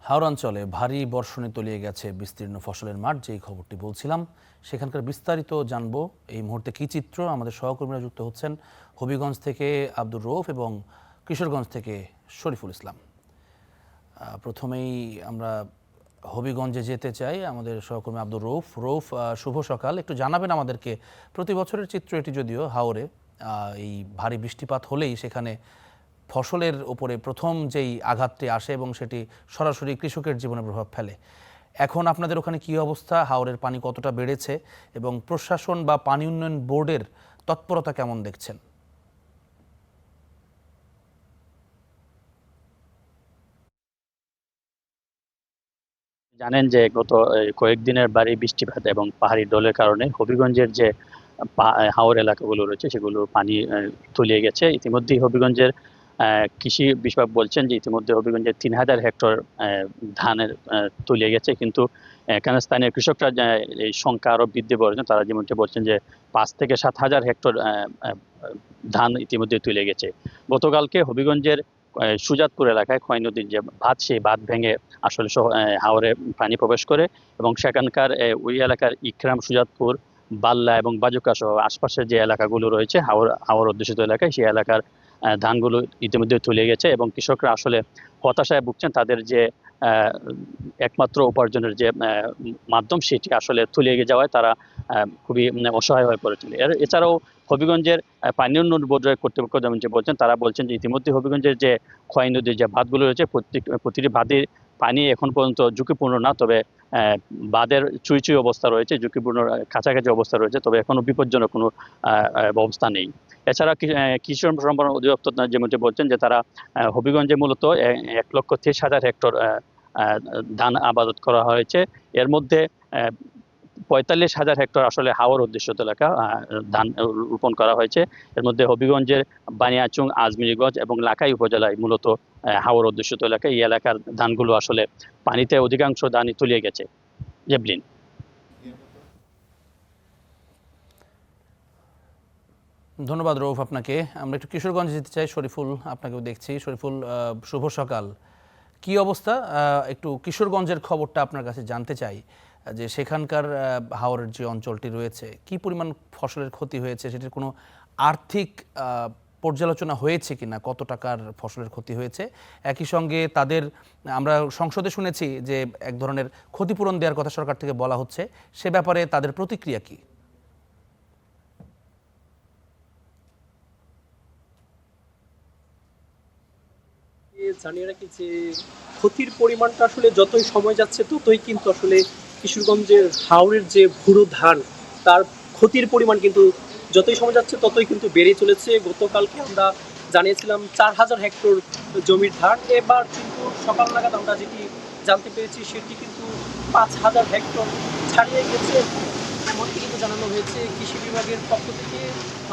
হাওড় অঞ্চলে ভারী বর্ষণে তলিয়ে গেছে বিস্তীর্ণ ফসলের মাঠ, যেই খবরটি বলছিলাম সেখানকার বিস্তারিত জানবো এই মুহূর্তে। কি চিত্র, আমাদের সহকর্মীরা যুক্ত হচ্ছেন হবিগঞ্জ থেকে আব্দুর রৌফ এবং কিশোরগঞ্জ থেকে শরীফুল ইসলাম। প্রথমেই আমরা হবিগঞ্জে যেতে চাই, আমাদের সহকর্মী আব্দুর রৌফ। শুভ সকাল। একটু জানাবেন আমাদেরকে, প্রতি বছরের চিত্র এটি, যদিও হাওরে এই ভারী বৃষ্টিপাত হলেই সেখানে ফসলের ওপরে প্রথম যেই আঘাতটি আসে এবং সেটি সরাসরি কৃষকের জীবনে প্রভাব ফেলে। এখন আপনাদের ওখানে কি অবস্থা? হাওরের পানি কতটা বেড়েছে এবং প্রশাসন বা পানি উন্নয়ন বোর্ডের তৎপরতা কেমন দেখছেন? জানেন যে গত কয়েকদিনের ভারী বৃষ্টিপাত এবং পাহাড়ি ঢলের কারণে হবিগঞ্জের যে হাওর এলাকাগুলো রয়েছে সেগুলো পানি তলিয়ে গেছে। ইতিমধ্যেই হবিগঞ্জের কৃষি বিভাগ বলছেন যে ইতিমধ্যে হবিগঞ্জের ৩,০০০ হেক্টর ধানের তলিয়ে গেছে, কিন্তু এখানে স্থানীয় কৃষকরা এই সংখ্যা আরো বৃদ্ধি করেছেন। তারা যেমনটি বলছেন যে ৫ থেকে ৭ হাজার হেক্টর ধান ইতিমধ্যে তুলে গেছে। গতকালকে হবিগঞ্জের সুজাতপুর এলাকায় খয় নদীর যে বাঁধ, সেই বাঁধ ভেঙে আসলে হাওরে পানি প্রবেশ করে এবং সেখানকার ওই এলাকার ইকরাম, সুজাতপুর, বাল্লা এবং বাজুকা সহ আশপাশের যে এলাকাগুলো রয়েছে হাওর অধ্যুষিত এলাকায়, সেই এলাকার ধানগুলো ইতিমধ্যে তুলে গেছে এবং কৃষকরা আসলে হতাশায় ভুগছেন। তাদের যে একমাত্র উপার্জনের যে মাধ্যম, সেটি আসলে তুলে যাওয়ায় তারা খুবই অসহায় হয়ে পড়েছিল। এছাড়াও হবিগঞ্জের পানি উন্নয়ন বোর্ডের কর্তৃপক্ষ যেমন যে বলছেন, তারা বলছেন যে ইতিমধ্যে হবিগঞ্জের যে খোয়াই নদীর যে বাঁধগুলো রয়েছে প্রতিটি বাঁধের পানি এখন পর্যন্ত ঝুঁকিপূর্ণ না, তবে বাঁধের চুই চুই অবস্থা রয়েছে, ঝুঁকিপূর্ণ কাছাকাছি অবস্থা রয়েছে, তবে এখনো বিপজ্জনক কোনো অবস্থা নেই। এছাড়া কৃষি সম্প্রসারণ অধিদপ্তর যেমনটি বলছেন যে তারা হবিগঞ্জে মূলত ১,৩০,০০০ হেক্টর ধান আবাদ করা হয়েছে। এর মধ্যে ৪৫,০০০ হেক্টর আসলে হাওর অধ্যুষিত এলাকা ধান রোপণ করা হয়েছে। এর মধ্যে হবিগঞ্জের বানিয়াচং, আজমিরিগঞ্জ এবং লাখাই উপজেলায় মূলত হাওর অধ্যুষিত এলাকা। এই এলাকার ধানগুলো আসলে পানিতে অধিকাংশ ধানই তলিয়ে গেছে। জেবলিন। ধন্যবাদ রৌফ আপনাকে। আমরা একটু কিশোরগঞ্জে যেতে চাই। শরীফুল, আপনাকেও দেখছি। শরীফুল, শুভ সকাল। কি অবস্থা? একটু কিশোরগঞ্জের খবরটা আপনার কাছে জানতে চাই, যে সেখানকার হাওরের যে অঞ্চলটি রয়েছে, কি পরিমাণ ফসলের ক্ষতি হয়েছে, সেটির কোনো আর্থিক পর্যালোচনা হয়েছে কিনা, কত টাকার ফসলের ক্ষতি হয়েছে? একই সঙ্গে তাদের, আমরা সংসদে শুনেছি যে এক ধরনের ক্ষতিপূরণ দেওয়ার কথা সরকার থেকে বলা হচ্ছে, সে ব্যাপারে তাদের প্রতিক্রিয়া কি? জানিয়ে রাখি যে ক্ষতির পরিমাণটা আসলে যতই সময় যাচ্ছে ততই কিন্তু আসলে কিশোরগঞ্জের হাওরের যে ভুরো ধান, তার ক্ষতির পরিমাণ কিন্তু যতই সময় যাচ্ছে ততই কিন্তু বেড়ে চলেছে। গতকালকে আমরা জানিয়েছিলাম ৪,০০০ হেক্টর জমির ধান, এবার কিন্তু সকাল নাগাদ আমরা যেটি জানতে পেরেছি সেটি কিন্তু ৫,০০০ হেক্টর ছাড়িয়ে গেছে, এমনটি কিন্তু জানানো হয়েছে কৃষি বিভাগের পক্ষ থেকে।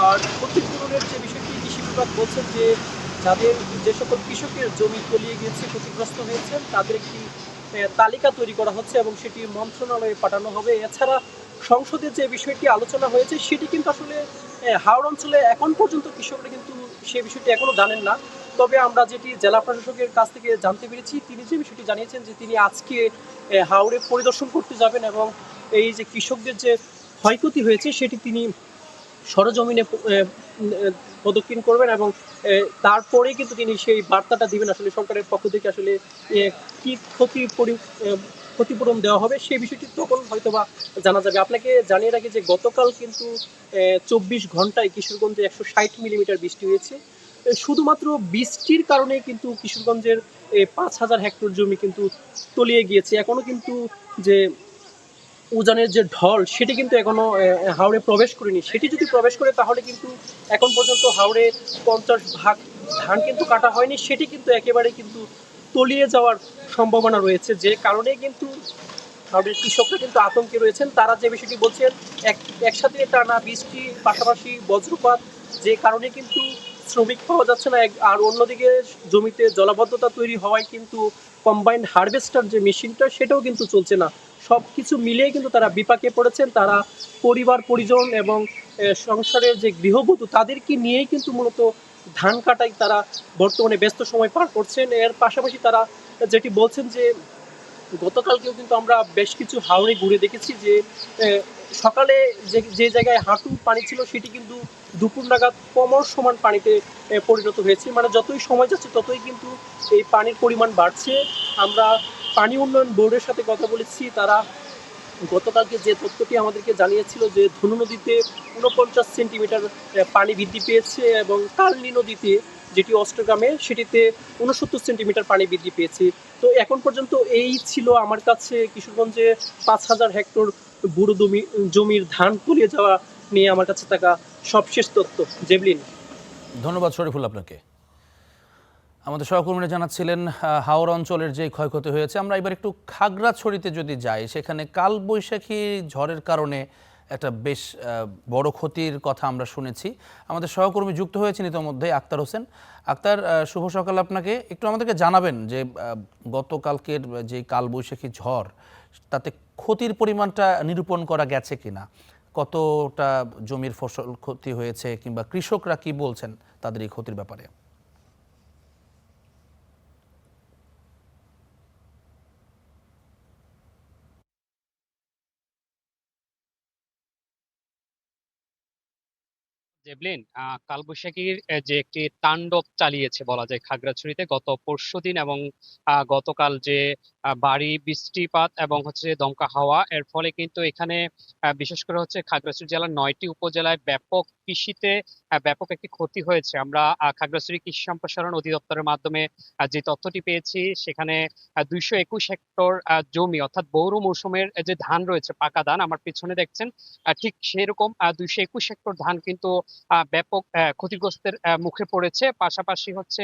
আর ক্ষতিপূরণের যে বিষয়টি, কৃষি বিভাগ বলছেন যে যে সকল কৃষকের জমি তলিয়ে গিয়েছে, ক্ষতিগ্রস্ত হয়েছেন, তাদের একটি তালিকা তৈরি করা হচ্ছে এবং সেটি মন্ত্রণালয়ে পাঠানো হবে। এছাড়া সংসদে যে বিষয়টি আলোচনা হয়েছে সেটি কিন্তু আসলে হাওড় অঞ্চলে এখন পর্যন্ত কৃষকরা কিন্তু সেই বিষয়টি এখনো জানেন না। তবে আমরা যেটি জেলা প্রশাসকের কাছ থেকে জানতে পেরেছি, তিনি যে বিষয়টি জানিয়েছেন যে তিনি আজকে হাওড়ে পরিদর্শন করতে যাবেন এবং এই যে কৃষকদের যে ক্ষয়ক্ষতি হয়েছে সেটি তিনি সরজমিনে প্রদক্ষিণ করবেন এবং তারপরে কিন্তু তিনি সেই বার্তাটা দিবেন আসলে সরকারের পক্ষ থেকে আসলে কি ক্ষতিপূরণ দেওয়া হবে সেই বিষয়টি তখন হয়তোবা জানা যাবে। আপনাকে জানিয়ে রাখি যে গতকাল কিন্তু ২৪ ঘন্টায় কিশোরগঞ্জে ১৬০ মিলিমিটার বৃষ্টি হয়েছে। শুধুমাত্র বৃষ্টির কারণে কিন্তু কিশোরগঞ্জের ৫,০০০ হেক্টর জমি কিন্তু তলিয়ে গিয়েছে। এখনো কিন্তু যে উজানের যে ঢল সেটি কিন্তু এখনো হাওড়ে প্রবেশ করেনি। সেটি যদি প্রবেশ করে তাহলে কিন্তু এখন পর্যন্ত হাওড়ে ৫০ ভাগ ধান কিন্তু কাটা হয়নি, সেটি কিন্তু একেবারে কিন্তু তলিয়ে যাওয়ার সম্ভাবনা রয়েছে। যে কারণে কিন্তু হাওড়ের কৃষকরা কিন্তু আতঙ্কে রয়েছেন। তারা যে বিষয়টি বলছেন, একসাথে টানা বৃষ্টি, পাশাপাশি বজ্রপাত, যে কারণে কিন্তু শ্রমিক পাওয়া যাচ্ছে না। আর অন্যদিকে জমিতে জলাবদ্ধতা তৈরি হওয়ায় কিন্তু কম্বাইন্ড হারভেস্টার যে মেশিনটা সেটাও কিন্তু চলছে না। সব কিছু মিলিয়ে কিন্তু তারা বিপাকে পড়েছেন। তারা পরিবার পরিজন এবং সংসারের যে গৃহবধূ তাদেরকে নিয়েই কিন্তু মূলত ধান কাটাই তারা বর্তমানে ব্যস্ত সময় পার করছেন। এর পাশাপাশি তারা যেটি বলছেন যে গতকালকেও কিন্তু আমরা বেশ কিছু হাওরে ঘুরে দেখেছি যে সকালে যে যে জায়গায় হাঁটু পানি ছিল সেটি কিন্তু দুপুর নাগাদ কোমর সমান পানিতে পরিণত হয়েছে। মানে যতই সময় যাচ্ছে ততই কিন্তু এই পানির পরিমাণ বাড়ছে। আমরা পানি উন্নয়ন বোর্ডের সাথে কথা বলেছি, তারা গতকালকে যে তথ্যটি আমাদেরকে জানিয়েছিল যে ধনু নদীতে 49 সেন্টিমিটার পানি বৃদ্ধি পেয়েছে এবং কালনী নদীতে যেটি অষ্টগ্রামে সেটিতে 69 সেন্টিমিটার পানি বৃদ্ধি পেয়েছে। তো এখন পর্যন্ত এই ছিল আমার কাছে কিশোরগঞ্জে 5,000 হেক্টর বুড়ো জমির ধান তলিয়ে যাওয়া নিয়ে আমার কাছে থাকা সবশেষ তথ্য। জেবলিন। ধন্যবাদ শরীফুল আপনাকে। আমাদের সহকর্মীরা জানাচ্ছিলেন হাওর অঞ্চলের যে ক্ষয়ক্ষতি হয়েছে। আমরা এবার একটু খাগড়াছড়িতে যদি যাই, সেখানে কালবৈশাখী ঝড়ের কারণে একটা বেশ বড় ক্ষতির কথা আমরা শুনেছি। আমাদের সহকর্মী যুক্ত হয়েছেন ইতোমধ্যে, আক্তার হোসেন। আক্তার, শুভ সকাল আপনাকে। একটু আমাদেরকে জানাবেন যে গতকালকের যে কালবৈশাখী ঝড়, তাতে ক্ষতির পরিমাণটা নিরূপণ করা গেছে কিনা, কতটা জমির ফসল ক্ষতি হয়েছে, কিংবা কৃষকরা কি বলছেন তাদের এই ক্ষতির ব্যাপারে। জেভলিন, কালবৈশাখীর যে একটি তাণ্ডব চালিয়েছে বলা যায় খাগড়াছড়িতে গত পরশুদিন, এবং গতকাল যে ভারী বৃষ্টিপাত এবং হচ্ছে দমকা হাওয়া, এর ফলে কিন্তু এখানে বিশেষ করে হচ্ছে খাগড়াছড়ি জেলার 9টি উপজেলায় ব্যাপক কৃষিতে ব্যাপক একটি ক্ষতি হয়েছে। আমরা খাগড়াছড়ি কৃষি সম্প্রসারণ অধিদপ্তরের মাধ্যমে যে তথ্যটি পেয়েছি, সেখানে 221 হেক্টর জমি, অর্থাৎ বৌর মৌসুমের যে ধান রয়েছে, পাকা ধান আমার পিছনে দেখছেন, ঠিক সেরকম 221 হেক্টর ধান কিন্তু ব্যাপক ক্ষতিগ্রস্তের মুখে পড়েছে। পাশাপাশি হচ্ছে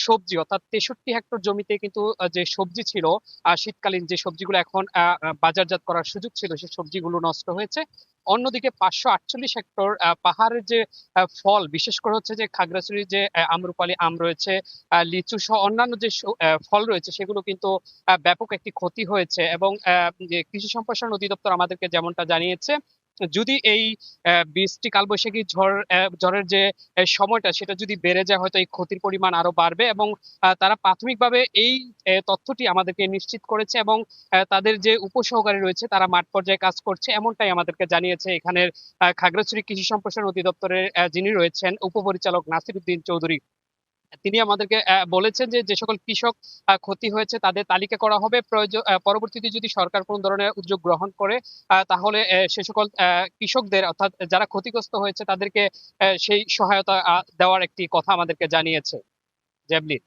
সবজি, অর্থাৎ 63 হেক্টর জমিতে কিন্তু যে সবজি ছিল, শীতকালীন যে সবজিগুলো এখন বাজারজাত করার সুযোগ ছিল, সেই সবজিগুলো নষ্ট হয়েছে। অন্যদিকে 548 হেক্টর পাহাড়ের যে ফল, বিশেষ করে হচ্ছে যে খাগড়াছড়ির যে আম্রপালি আম রয়েছে, লিচু সহ অন্যান্য যে ফল রয়েছে, সেগুলো কিন্তু ব্যাপক একটি ক্ষতি হয়েছে। এবং যে কৃষি সম্প্রসারণ অধিদপ্তর আমাদেরকে যেমনটা জানিয়েছে, যদি এই বৃষ্টি কালবৈশাখী ঝড়ের যে সময়টা, সেটা যদি বেড়ে যায়, হয়তো এই ক্ষতির পরিমাণ আরো বাড়বে। এবং তারা প্রাথমিকভাবে এই তথ্যটি আমাদেরকে নিশ্চিত করেছে, এবং তাদের যে উপসহকারী রয়েছে তারা মাঠ পর্যায়ে কাজ করছে, এমনটাই আমাদেরকে জানিয়েছে এখানের খাগড়াছড়ি কৃষি সম্প্রসারণ অধিদপ্তরের যিনি রয়েছেন উপপরিচালক নাসির উদ্দিন চৌধুরী। তিনি আমাদেরকে বলেছেন যে যে সকল কৃষক ক্ষতি হয়েছে তাদের তালিকা করা হবে। পরবর্তীতে যদি সরকার কোন ধরনের উদ্যোগ গ্রহণ করে, তাহলে সে সকল কৃষকদের, অর্থাৎ যারা ক্ষতিগ্রস্ত হয়েছে, তাদেরকে সেই সহায়তা দেওয়ার একটি কথা আমাদেরকে জানিয়েছে। জেবলিন।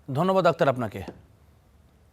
ধন্যবাদ আক্তার আপনাকে।